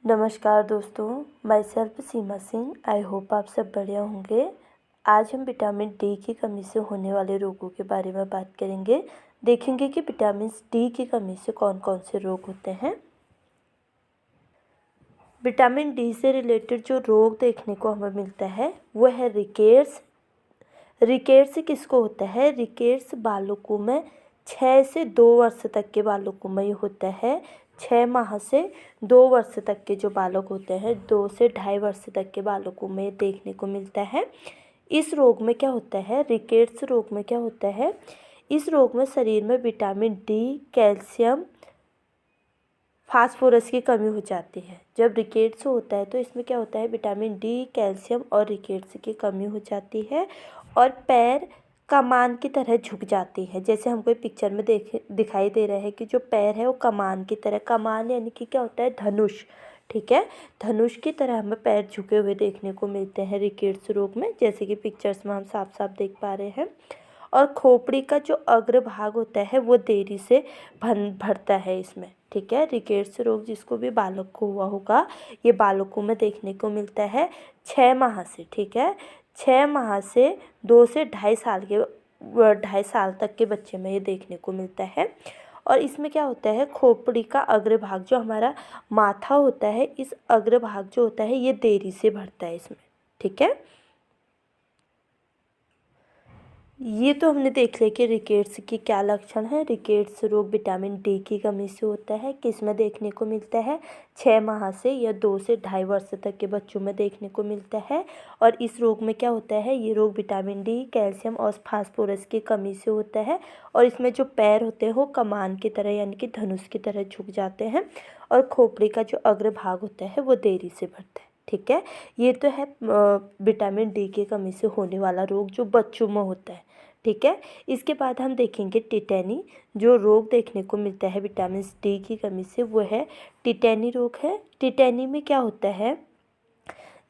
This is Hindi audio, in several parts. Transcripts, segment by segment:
नमस्कार दोस्तों, my self Seema Singh. I hope आप सब बढ़िया होंगे। आज हम विटामिन डी की कमी से होने वाले रोगों के बारे में बात करेंगे। देखेंगे कि विटामिन डी की कमी से कौन कौन से रोग होते हैं। विटामिन डी से रिलेटेड जो रोग देखने को हमें मिलता है वो है रिकेट्स। रिकेट्स किसको होता है? रिकेट्स बालकों में 6 से 2 वर्ष तक के बालकों में ये होता है। 6 माह से 2 वर्ष तक के जो बालक होते हैं, 2 से 2.5 वर्ष तक के बालकों में देखने को मिलता है। इस रोग में क्या होता है? रिकेट्स रोग में क्या होता है? इस रोग में शरीर में विटामिन डी, कैल्शियम, फास्फोरस की कमी हो जाती है। जब रिकेट्स होता है तो इसमें क्या होता है? विटामिन डी, कैल्शियम और रिकेट्स की कमी हो जाती है और पैर कमान की तरह झुक जाती है। जैसे हमको पिक्चर में दिखाई दे रहा है कि जो पैर है वो कमान की तरह, कमान यानी कि क्या होता है? धनुष। ठीक है, धनुष की तरह हमें पैर झुके हुए देखने को मिलते हैं रिकेट्स रोग में, जैसे कि पिक्चर्स में हम साफ साफ देख पा रहे हैं। और खोपड़ी का जो अग्रभाग होता है वो देरी से भरता है इसमें। ठीक है, रिकेट्स रोग जिसको भी बालक को हुआ होगा, ये बालकों में देखने को मिलता है 6 माह से। ठीक है, 6 माह से 2 से 2.5 साल तक के बच्चे में ये देखने को मिलता है। और इसमें क्या होता है? खोपड़ी का अग्रभाग, जो हमारा माथा होता है, इस अग्रभाग जो होता है ये देरी से भरता है इसमें। ठीक है, ये तो हमने देख लिया कि रिकेट्स की क्या लक्षण है। रिकेट्स रोग विटामिन डी की कमी से होता है। किस में देखने को मिलता है? 6 माह से या 2 से 2.5 वर्ष तक के बच्चों में देखने को मिलता है। और इस रोग में क्या होता है? ये रोग विटामिन डी, कैल्शियम और फास्फोरस की कमी से होता है। और इसमें जो पैर होते हैं वो कमान की तरह यानी कि धनुष की तरह झुक जाते हैं और खोपड़ी का जो अग्रभाग होता है वो देरी से भरता है। ठीक है, ये तो है विटामिन डी की कमी से होने वाला रोग जो बच्चों में होता है। ठीक है, इसके बाद हम देखेंगे टिटेनी। जो रोग देखने को मिलता है विटामिन डी की कमी से वो है टिटेनी रोग है। टिटेनी में क्या होता है?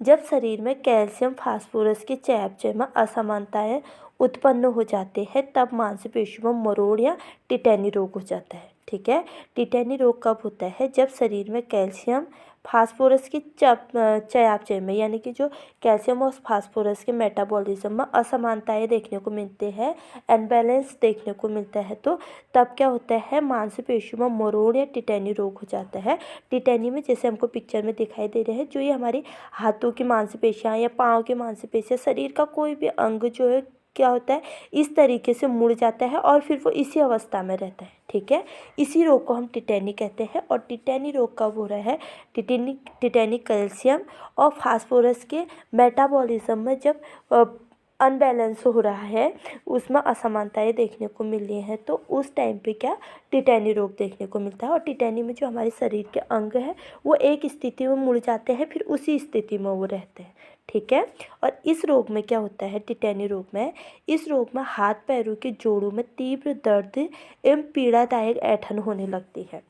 जब शरीर में कैल्शियम फास्फोरस के चयापचय में असमानताएं उत्पन्न हो जाते हैं तब मांसपेशियों में मरोड़ या टिटेनी रोग हो जाता है। ठीक है, टिटेनी रोग कब होता है? जब शरीर में कैल्शियम फास्फोरस की चयापचय में यानी कि जो कैल्शियम और फास्फोरस के मेटाबॉलिज्म में असमानताएं देखने को मिलते हैं, अनबैलेंस देखने को मिलता है, तो तब क्या होता है? मांसपेशियों में मरोड़ या टिटेनी रोग हो जाता है। टिटेनी में जैसे हमको पिक्चर में दिखाई दे रहे हैं, जो ये हमारी हाथों की मांसपेशियाँ या पाँव की मांसपेशियाँ, शरीर का कोई भी अंग जो है क्या होता है? इस तरीके से मुड़ जाता है और फिर वो इसी अवस्था में रहता है। ठीक है, इसी रोग को हम टिटेनी कहते हैं। और टिटेनी रोग कब हो रहा है? टिटेनी कैल्शियम और फास्फोरस के मेटाबॉलिज्म में जब अनबैलेंस हो रहा है, उसमें असमानताएं देखने को मिल रही हैं, तो उस टाइम पे क्या टिटेनी रोग देखने को मिलता है। और टिटेनी में जो हमारे शरीर के अंग हैं वो एक स्थिति में मुड़ जाते हैं, फिर उसी स्थिति में वो रहते हैं। ठीक है, और इस रोग में क्या होता है? टिटेनी रोग में, इस रोग में हाथ पैरों के जोड़ों में तीव्र दर्द एवं पीड़ादायक ऐंठन होने लगती है।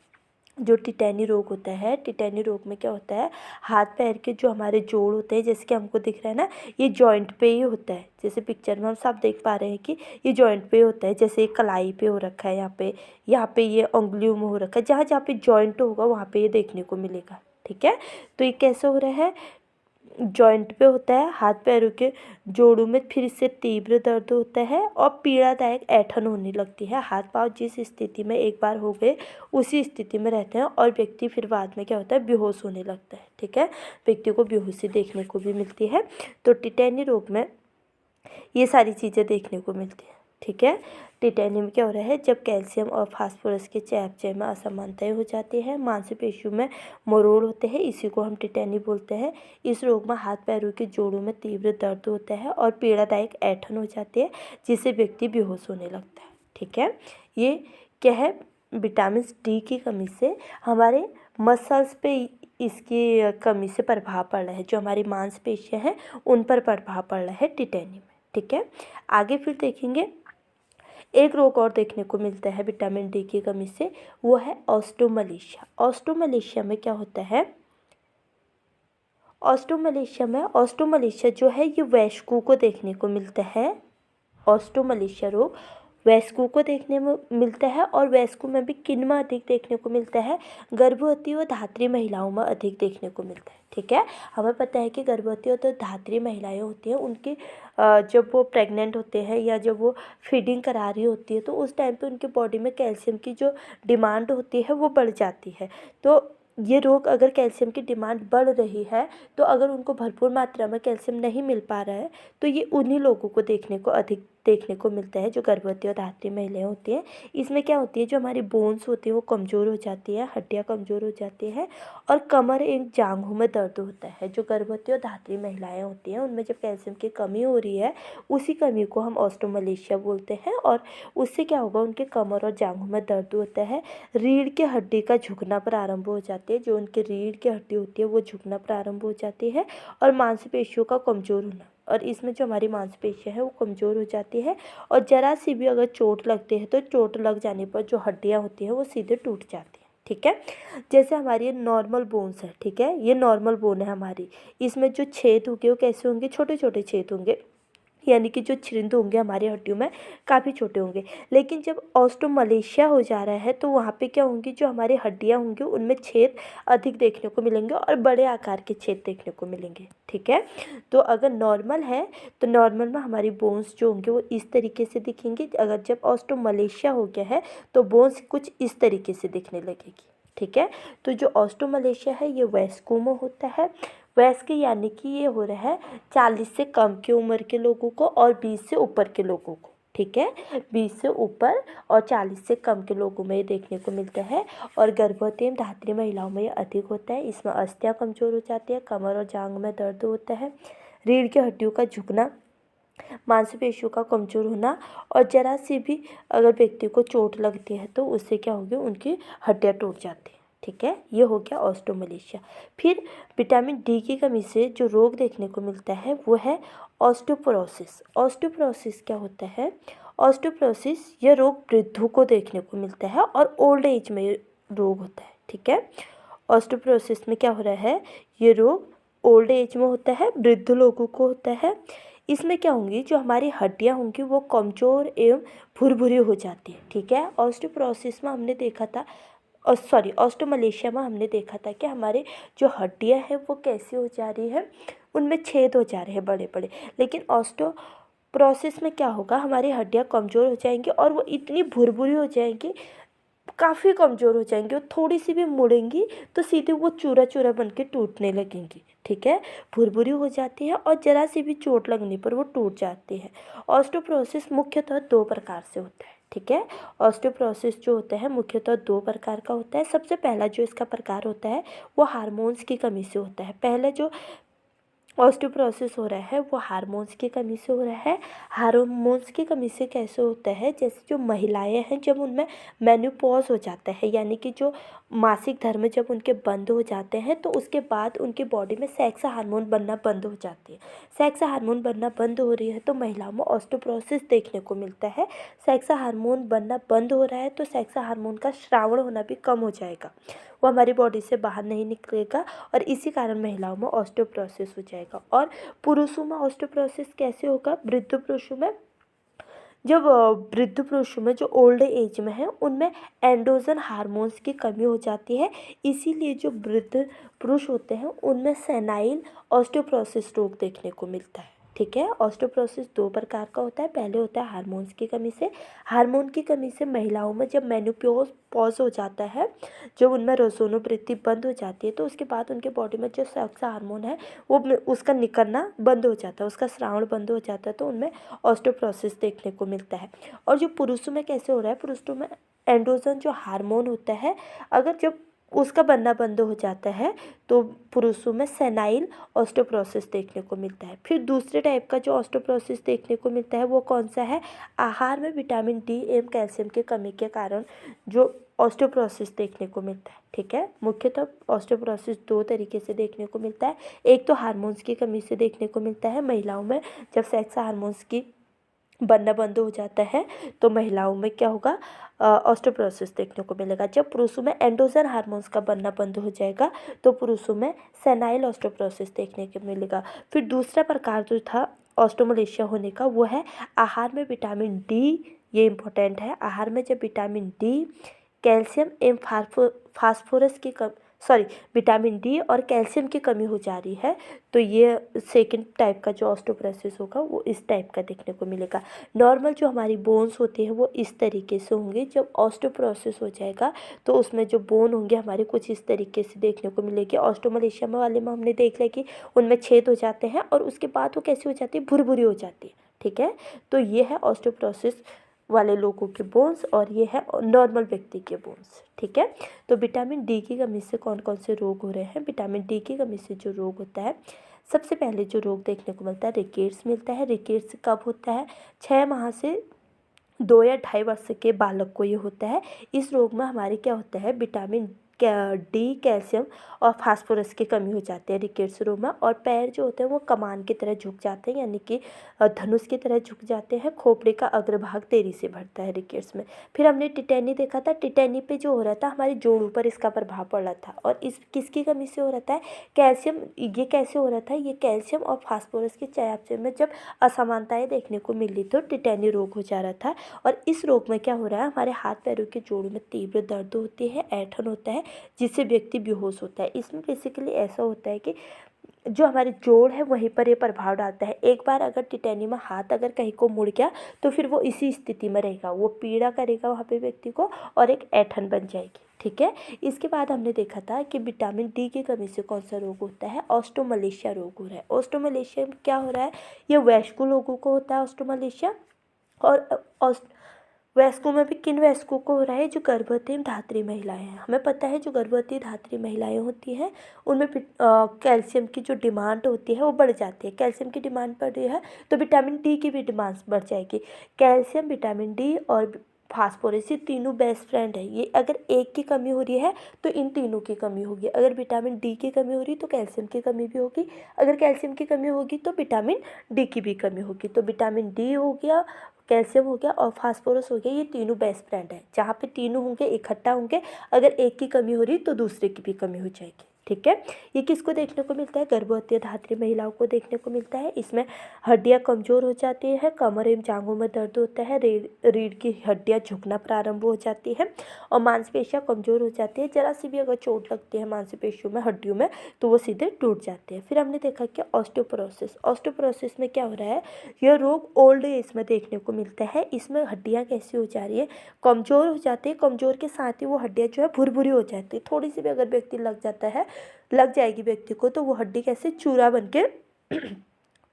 जो टिटेनी रोग होता है, टिटेनी रोग में क्या होता है? हाथ पैर के जो हमारे जोड़ होते हैं, जैसे कि हमको दिख रहा है ना, ये जॉइंट पे ही होता है। जैसे पिक्चर में हम सब देख पा रहे हैं कि ये जॉइंट पे होता है। जैसे एक कलाई पे हो रखा है, यहाँ पे ये उंगलियों में हो रखा है। जहाँ जहाँ पे जॉइंट होगा वहाँ पे ये देखने को मिलेगा। ठीक है, तो ये कैसे हो रहा है? जॉइंट पे होता है, हाथ पैरों के जोड़ों में, फिर इससे तीव्र दर्द होता है और पीड़ादायक ऐंठन होने लगती है। हाथ पांव जिस स्थिति में एक बार हो गए उसी स्थिति में रहते हैं और व्यक्ति फिर बाद में क्या होता है? बेहोश होने लगता है। ठीक है, व्यक्ति को बेहोशी देखने को भी मिलती है। तो टिटेनी रोग में ये सारी चीज़ें देखने को मिलती हैं। ठीक है, टिटेनी में क्या हो रहा है? जब कैल्शियम और फास्फोरस के चयापचय में असमानताएं हो जाती है, मांसपेशियों में मरोड़ होते हैं, इसी को हम टिटेनी बोलते हैं। इस रोग में हाथ पैरों के जोड़ों में तीव्र दर्द होता है और पीड़ादायक ऐंठन हो जाती है, जिससे व्यक्ति बेहोश होने लगता है। ठीक है, ये क्या है? विटामिन डी की कमी से हमारे मसल्स पे इसकी कमी से प्रभाव पड़ रहा है। जो हमारी मांसपेशियाँ हैं उन पर प्रभाव पड़ रहा है टिटेनी में। ठीक है, आगे फिर देखेंगे एक रोग और देखने को मिलता है विटामिन डी की कमी से, वो है ऑस्टोमलेशिया। ऑस्टोमलेशिया में क्या होता है? ऑस्टोमलेशिया जो है ये वयस्कों को देखने को मिलता है। ऑस्टोमलेशिया रोग वयस्कों को देखने में मिलता है और वयस्कों में भी किन में अधिक देखने को मिलता है, गर्भवती और धात्री महिलाओं में अधिक देखने को मिलता है। ठीक है, हमें पता है कि गर्भवती और धात्री महिलाएं होती हैं, उनकी जब वो प्रेग्नेंट होते हैं या जब वो फीडिंग करा रही होती है तो उस टाइम पे उनके बॉडी में कैल्शियम की जो डिमांड होती है वो बढ़ जाती है। तो ये रोग, अगर कैल्शियम की डिमांड बढ़ रही है तो अगर उनको भरपूर मात्रा में कैल्शियम नहीं मिल पा रहा है तो ये उन्हीं लोगों को अधिक देखने को मिलता है जो गर्भवती और धात्री महिलाएं होती हैं। इसमें क्या होती है, जो हमारी बोन्स होती है वो कमज़ोर हो जाती है, हड्डियाँ कमज़ोर हो जाती हैं और कमर एवं जांघों में दर्द होता है। जो गर्भवती और धात्री महिलाएं होती हैं उनमें जब कैल्शियम की कमी हो रही है, उसी कमी को हम ऑस्टियोमलेशिया बोलते हैं और उससे क्या होगा, उनके कमर और जांघों में दर्द होता है, रीढ़ की हड्डी का झुकना प्रारंभ हो जाती है, जो उनकी रीढ़ की हड्डी होती है वो झुकना प्रारंभ हो जाती है और मांसपेशियों का कमज़ोर होना, और इसमें जो हमारी मांसपेशियाँ हैं वो कमज़ोर हो जाती है और ज़रा सी भी अगर चोट लगती है तो चोट लग जाने पर जो हड्डियाँ होती हैं वो सीधे टूट जाती हैं। ठीक है, जैसे हमारी ये नॉर्मल बोन्स है, ठीक है, ये नॉर्मल बोन है हमारी, इसमें जो छेद होंगे वो कैसे होंगे, छोटे छोटे छेद होंगे, यानी कि जो छिद्र होंगे हमारी हड्डियों में काफ़ी छोटे होंगे। लेकिन जब ऑस्टियोमलेशिया हो जा रहा है तो वहाँ पे क्या होंगी, जो हमारी हड्डियाँ होंगी उनमें छेद अधिक देखने को मिलेंगे और बड़े आकार के छेद देखने को मिलेंगे। ठीक है, तो अगर नॉर्मल है तो नॉर्मल में हमारी बोन्स जो होंगे वो इस तरीके से दिखेंगी, अगर जब ऑस्टियोमलेशिया हो गया है तो बोन्स कुछ इस तरीके से दिखने लगेगी। ठीक है, तो जो ऑस्टियोमलेशिया है ये वयस्कों में होता है। वयस्क यानी कि ये हो रहा है 40 से कम की उम्र के लोगों को और 20 से ऊपर के लोगों को। ठीक है, 20 से ऊपर और 40 से कम के लोगों में ये देखने को मिलता है और गर्भवती एवं धात्री महिलाओं में ये अधिक होता है। इसमें अस्थियाँ कमज़ोर हो जाती है, कमर और जांघ में दर्द होता है, रीढ़ की हड्डियों का झुकना, मांसपेशियों का कमज़ोर होना और ज़रा सी भी अगर व्यक्ति को चोट लगती है तो उससे क्या होगी, उनकी हड्डियाँ टूट जाती हैं। ठीक है, ये हो गया ऑस्टियोमलेशिया। फिर विटामिन डी की कमी से जो रोग देखने को मिलता है वो है ऑस्टियोपोरोसिस। ऑस्टियोपोरोसिस क्या होता है, ऑस्टियोपोरोसिस यह रोग वृद्धों को देखने को मिलता है और ओल्ड एज में ये रोग होता है। ठीक है, ऑस्टियोपोरोसिस में क्या हो रहा है, ये रोग ओल्ड एज में होता है, वृद्ध लोगों को होता है। इसमें क्या होंगी, जो हमारी हड्डियाँ होंगी वो कमज़ोर एवं भुरभुरी हो जाती है। ठीक है, ऑस्टियोपोरोसिस में हमने देखा था, ऑस्टियोमलेशिया में हमने देखा था कि हमारे जो हड्डियाँ हैं वो कैसी हो जा रही है, उनमें छेद हो जा रहे हैं बड़े बड़े। लेकिन ऑस्टियोपोरोसिस में क्या होगा, हमारी हड्डियाँ कमज़ोर हो जाएंगी और वो इतनी भुरभुरी हो जाएंगी, काफ़ी कमज़ोर हो जाएंगी, और थोड़ी सी भी मुड़ेंगी तो सीधे वो चूरा चूरा बन के टूटने लगेंगी। ठीक है, भुरभुरी हो जाती है और ज़रा सी भी चोट लगने पर वो टूट जाती है। ऑस्टियोपोरोसिस मुख्यतः 2 प्रकार से होता है। ठीक है, ऑस्टियोपोरोसिस जो होता है मुख्यतः 2 प्रकार का होता है। सबसे पहला जो इसका प्रकार होता है वो हार्मोन्स की कमी से होता है। पहले जो ऑस्टियोपोरोसिस हो रहा है वो हार्मोन्स की कमी से हो रहा है। हार्मोन्स की कमी से कैसे होता है, जैसे जो महिलाएं हैं जब उनमें मेनोपॉज हो जाता है, यानी कि जो मासिक धर्म जब उनके बंद हो जाते हैं तो उसके बाद उनकी बॉडी में सेक्स हार्मोन बनना बंद हो जाती है। सेक्स हार्मोन बनना बंद हो रही है तो महिलाओं में ऑस्टियोपोरोसिस देखने को मिलता है। सेक्स हार्मोन बनना बंद हो रहा है तो सेक्स हार्मोन का स्रावण होना भी कम हो जाएगा, वो हमारी बॉडी से बाहर नहीं निकलेगा और इसी कारण महिलाओं में ऑस्टियोपोरोसिस हो जाएगा। और पुरुषों में ऑस्टियोपोरोसिस कैसे होगा, वृद्ध पुरुषों में, जब वृद्ध पुरुषों में जो ओल्ड एज में है उनमें एंड्रोजन हार्मोन्स की कमी हो जाती है, इसीलिए जो वृद्ध पुरुष होते हैं उनमें सेनाइल ऑस्टियोपोरोसिस रोग देखने को मिलता है। ठीक है, ऑस्टियोपोरोसिस 2 प्रकार का होता है। पहले होता है हार्मोन्स की कमी से। हार्मोन की कमी से महिलाओं में जब मेनोपॉज पॉज हो जाता है, जब उनमें रसोनोवृत्ति बंद हो जाती है तो उसके बाद उनके बॉडी में जो सेक्स हार्मोन है वो उसका निकलना बंद हो जाता है, उसका स्राव बंद हो जाता है, तो उनमें ऑस्टियोपोरोसिस देखने को मिलता है। और जो पुरुषों में कैसे हो रहा है, पुरुषों में एंड्रोजन जो हार्मोन होता है, अगर जब उसका बनना बंद हो जाता है तो पुरुषों में सेनाइल ऑस्टियोपोरोसिस देखने को मिलता है। फिर दूसरे टाइप का जो ऑस्टियोपोरोसिस देखने को मिलता है वो कौन सा है, आहार में विटामिन डी एवं कैल्शियम की कमी के कारण जो ऑस्टियोपोरोसिस देखने को मिलता है। ठीक है, मुख्यतः ऑस्टियोपोरोसिस 2 तरीके से देखने को मिलता है। एक तो हार्मोन्स की कमी से देखने को मिलता है, महिलाओं में जब सेक्स हार्मोन्स की बनना बंद हो जाता है तो महिलाओं में क्या होगा, ऑस्टियोपोरोसिस देखने को मिलेगा। जब पुरुषों में एंड्रोजन हार्मोन्स का बनना बंद हो जाएगा तो पुरुषों में सेनाइल ऑस्टियोपोरोसिस देखने को मिलेगा। फिर दूसरा प्रकार जो था ऑस्टियोमलेशिया होने का वो है आहार में विटामिन डी ये इम्पोर्टेंट है। आहार में जब विटामिन डी, कैल्शियम एवं फास्फोरस की विटामिन डी और कैल्शियम की कमी हो जा रही है तो ये सेकंड टाइप का जो ऑस्टियोपोरोसिस होगा वो इस टाइप का देखने को मिलेगा। नॉर्मल जो हमारी बोन्स होती है वो इस तरीके से होंगी। जब ऑस्टियोपोरोसिस हो जाएगा तो उसमें जो बोन होंगे हमारे कुछ इस तरीके से देखने को मिलेगी। ऑस्टियोमलेशिया वाले में हमने देख लिया कि उनमें छेद हो जाते हैं और उसके बाद वो कैसी हो जाती है, भुरभुरी हो जाती है। ठीक है, तो ये है ऑस्टियोपोरोसिस वाले लोगों के बोन्स और ये है नॉर्मल व्यक्ति के बोन्स। ठीक है, तो विटामिन डी की कमी से कौन कौन से रोग हो रहे हैं। विटामिन डी की कमी से जो रोग होता है, सबसे पहले जो रोग देखने को मिलता है रिकेट्स मिलता है। रिकेट्स कब होता है, 6 माह से 2 या 2.5 वर्ष के बालक को ये होता है। इस रोग में हमारे क्या होता है, विटामिन डी, कैल्शियम और फास्फोरस की कमी हो जाती है रिकेट्स रोग में। और पैर जो होते हैं वो कमान की तरह झुक जाते हैं, यानी कि धनुष की तरह झुक जाते हैं। खोपड़ी का अग्रभाग देरी से बढ़ता है रिकेट्स में। फिर हमने टिटेनी देखा था, टिटेनी पे जो हो रहा था हमारे जोड़ों पर इसका प्रभाव पड़ रहा था। और इस किसकी कमी से हो रहा था, कैल्शियम। ये कैसे हो रहा था, ये कैल्शियम और फास्फोरस के चयापचय में जब असमानताएं देखने को मिली तो टिटेनी रोग हो जा रहा था। और इस रोग में क्या हो रहा है, हमारे हाथ पैरों के जोड़ों में तीव्र दर्द होती है, ऐंठन होता है जिससे व्यक्ति बेहोश होता है। इसमें बेसिकली ऐसा होता है कि जो हमारे जोड़ है वहीं पर ये प्रभाव डालता है। एक बार अगर टिटेनी में हाथ अगर कहीं को मुड़ गया तो फिर वो इसी स्थिति में रहेगा, वो पीड़ा करेगा वहाँ पे व्यक्ति को और एक ऐंठन बन जाएगी। ठीक है, इसके बाद हमने देखा था कि विटामिन डी की कमी से कौन सा रोग होता है, ऑस्टियोमलेशिया रोग हो रहा है। ऑस्टियोमलेशिया में क्या हो रहा है, ये वयस्क लोगों को होता है ऑस्टियोमलेशिया। और वयस्कों में भी किन वयस्कों को हो रहा है, जो गर्भवती एवं धात्री महिलाएं हैं। हमें पता है जो गर्भवती धात्री महिलाएं होती हैं उनमें कैल्शियम की जो डिमांड होती है वो बढ़ जाती है। कैल्शियम की डिमांड बढ़ रही है तो विटामिन डी की भी डिमांड बढ़ जाएगी। कैल्शियम, विटामिन डी और फास्फोरस ये तीनों बेस्ट फ्रेंड है। ये अगर एक की कमी हो रही है तो इन तीनों की कमी होगी। अगर विटामिन डी की कमी हो रही तो कैल्शियम की कमी भी होगी, अगर कैल्शियम की कमी होगी तो विटामिन डी की भी कमी होगी। तो विटामिन डी हो गया, कैल्शियम हो गया और फास्फोरस हो गया, ये तीनों बेस्ट फ्रेंड है। जहाँ पे तीनों होंगे इकट्ठा होंगे, अगर एक की कमी हो रही तो दूसरे की भी कमी हो जाएगी। ठीक है, ये किसको देखने को मिलता है, गर्भवती धात्री महिलाओं को देखने को मिलता है। इसमें हड्डियां कमज़ोर हो जाती है, कमर एवं जांघों में दर्द होता है, रीढ़ की हड्डियां झुकना प्रारंभ हो जाती है और मांसपेशियां कमज़ोर हो जाती है। जरा सी भी अगर चोट लगती है मांसपेशियों में, हड्डियों में, तो वो सीधे टूट जाते हैं। फिर हमने देखा कि ऑस्टियोपोरोसिस में क्या हो रहा है, यह रोग ओल्ड एज में देखने को मिलता है। इसमें हड्डियाँ कैसी हो जा रही है, कमज़ोर हो जाती है। कमज़ोर के साथ ही वो हड्डियाँ जो है भुरभुरी हो जाती है। थोड़ी सी भी अगर व्यक्ति लग जाएगी व्यक्ति को तो वो हड्डी कैसे चूरा बन के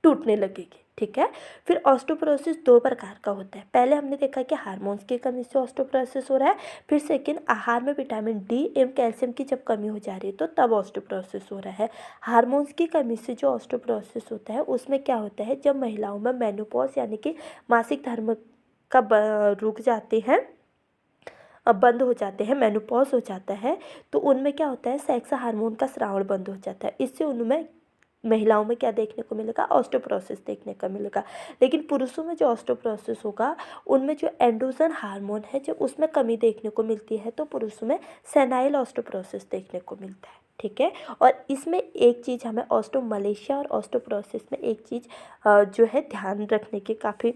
टूटने लगेगी। ठीक है, फिर ऑस्टियोपोरोसिस 2 प्रकार का होता है। पहले हमने देखा कि हार्मोन्स की कमी से ऑस्टियोपोरोसिस हो रहा है। फिर सेकंड, आहार में विटामिन डी एवं कैल्शियम की जब कमी हो जा रही है तो तब ऑस्टियोपोरोसिस हो रहा है। हार्मोन्स की कमी से जो ऑस्टियोपोरोसिस होता है उसमें क्या होता है, जब महिलाओं में मेनोपॉज यानी कि मासिक धर्म का रुक जाते हैं, बंद हो जाते हैं, मेनोपॉज हो जाता है, तो उनमें क्या होता है, सेक्स हार्मोन का स्राव बंद हो जाता है। इससे उनमें महिलाओं में क्या देखने को मिलेगा, ऑस्टियोपोरोसिस देखने को मिलेगा। लेकिन पुरुषों में जो ऑस्टियोपोरोसिस होगा उनमें जो एंड्रोजन हार्मोन है जब उसमें कमी देखने को मिलती है तो पुरुषों में सेनाइल ऑस्टियोपोरोसिस देखने को मिलता है। ठीक है, और इसमें एक चीज़ हमें ऑस्टियोमलेशिया और ऑस्टियोपोरोसिस में एक चीज़ जो है ध्यान रखने की काफ़ी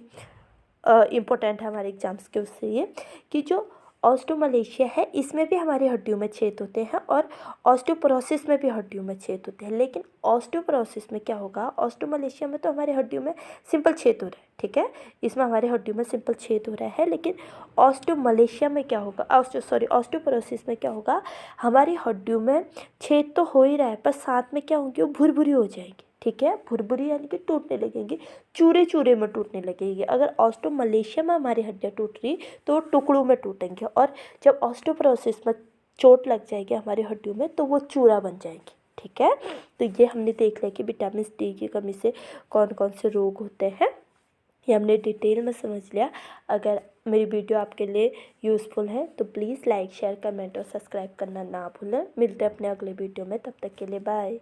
इम्पोर्टेंट है हमारे एग्जाम्स के, उससे ये कि जो ऑस्टियोमलेशिया है इसमें भी हमारी हड्डियों में छेद होते हैं और ऑस्टियोपोरोसिस में भी हड्डियों में छेद होते हैं। लेकिन ऑस्टियोपोरोसिस में क्या होगा, ऑस्टियोमलेशिया में तो हमारी हड्डियों में सिंपल छेद हो रहा है। ठीक है, इसमें हमारी हड्डियों में सिंपल छेद हो रहा है। लेकिन ऑस्टियोमलेशिया में क्या होगा, ऑस्टियोपोरोसिस में क्या होगा, हमारी हड्डियों में छेद तो हो ही रहा है पर साथ में क्या होंगी, वो भुरभुरी हो जाएगी। ठीक है, भुरभुरी यानी कि टूटने लगेंगी, चूरे चूरे में टूटने लगेगी। अगर ऑस्टियोमलेशिया में हमारी हड्डियाँ टूट रही तो टुकड़ों में टूटेंगे और जब ऑस्टियोपोरोसिस में चोट लग जाएगी हमारी हड्डियों में तो वो चूरा बन जाएगी। ठीक है, तो ये हमने देख लिया कि विटामिन डी की कमी से कौन कौन से रोग होते हैं, ये हमने डिटेल में समझ लिया। अगर मेरी वीडियो आपके लिए यूज़फुल है तो प्लीज़ लाइक, शेयर, कमेंट और सब्सक्राइब करना ना भूलें। मिलते हैं अपने अगले वीडियो में, तब तक के लिए बाय।